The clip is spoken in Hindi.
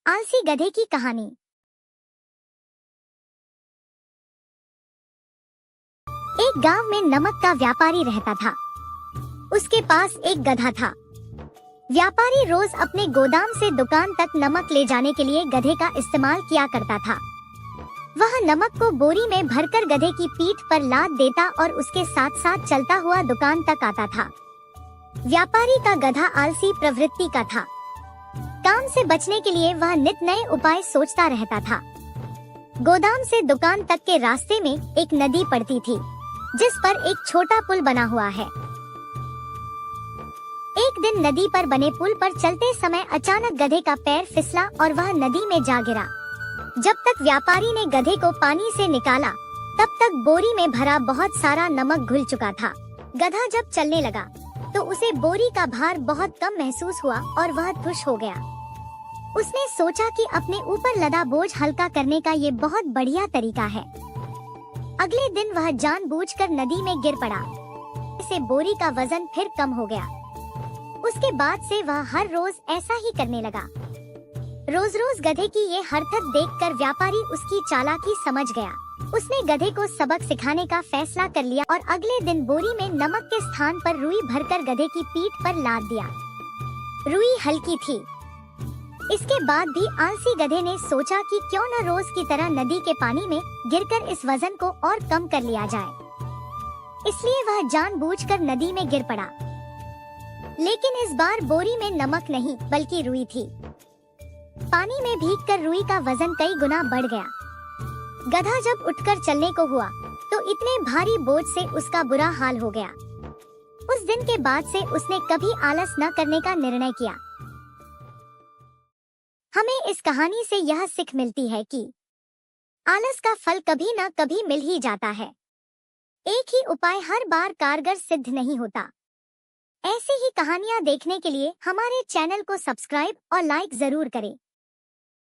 आलसी गधे की कहानी। एक गांव में नमक का व्यापारी रहता था। उसके पास एक गधा था। व्यापारी रोज अपने गोदाम से दुकान तक नमक ले जाने के लिए गधे का इस्तेमाल किया करता था। वह नमक को बोरी में भरकर गधे की पीठ पर लाद देता और उसके साथ साथ चलता हुआ दुकान तक आता था। व्यापारी का गधा आलसी प्रवृत्ति का था। काम से बचने के लिए वह नित नए उपाय सोचता रहता था। गोदाम से दुकान तक के रास्ते में एक नदी पड़ती थी, जिस पर एक छोटा पुल बना हुआ है। एक दिन नदी पर बने पुल पर चलते समय अचानक गधे का पैर फिसला और वह नदी में जा गिरा। जब तक व्यापारी ने गधे को पानी से निकाला, तब तक बोरी में भरा बहुत सारा नमक घुल चुका था। गधा जब चलने लगा, तो उसे बोरी का भार बहुत कम महसूस हुआ और वह खुश हो गया। उसने सोचा कि अपने ऊपर लदा बोझ हल्का करने का ये बहुत बढ़िया तरीका है। अगले दिन वह जानबूझकर नदी में गिर पड़ा। इससे बोरी का वजन फिर कम हो गया। उसके बाद से वह हर रोज ऐसा ही करने लगा। रोज रोज गधे की ये हरकत देखकर व्यापारी उसकी चालाकी समझ गया। उसने गधे को सबक सिखाने का फैसला कर लिया और अगले दिन बोरी में नमक के स्थान पर रुई भरकर गधे की पीठ पर लाद दिया। रुई हल्की थी। इसके बाद भी आलसी गधे ने सोचा कि क्यों न रोज की तरह नदी के पानी में गिरकर इस वजन को और कम कर लिया जाए। इसलिए वह जानबूझकर नदी में गिर पड़ा। लेकिन इस बार बोरी में नमक नहीं बल्कि रुई थी। पानी में भीगकर रुई का वजन कई गुना बढ़ गया। गधा जब उठकर चलने को हुआ, तो इतने भारी बोझ से उसका बुरा हाल हो गया। उस दिन के बाद से उसने कभी आलस न करने का निर्णय किया। हमें इस कहानी से यह सीख मिलती है कि आलस का फल कभी न कभी मिल ही जाता है। एक ही उपाय हर बार कारगर सिद्ध नहीं होता। ऐसी ही कहानियां देखने के लिए हमारे चैनल को सब्सक्राइब और लाइक जरूर करें।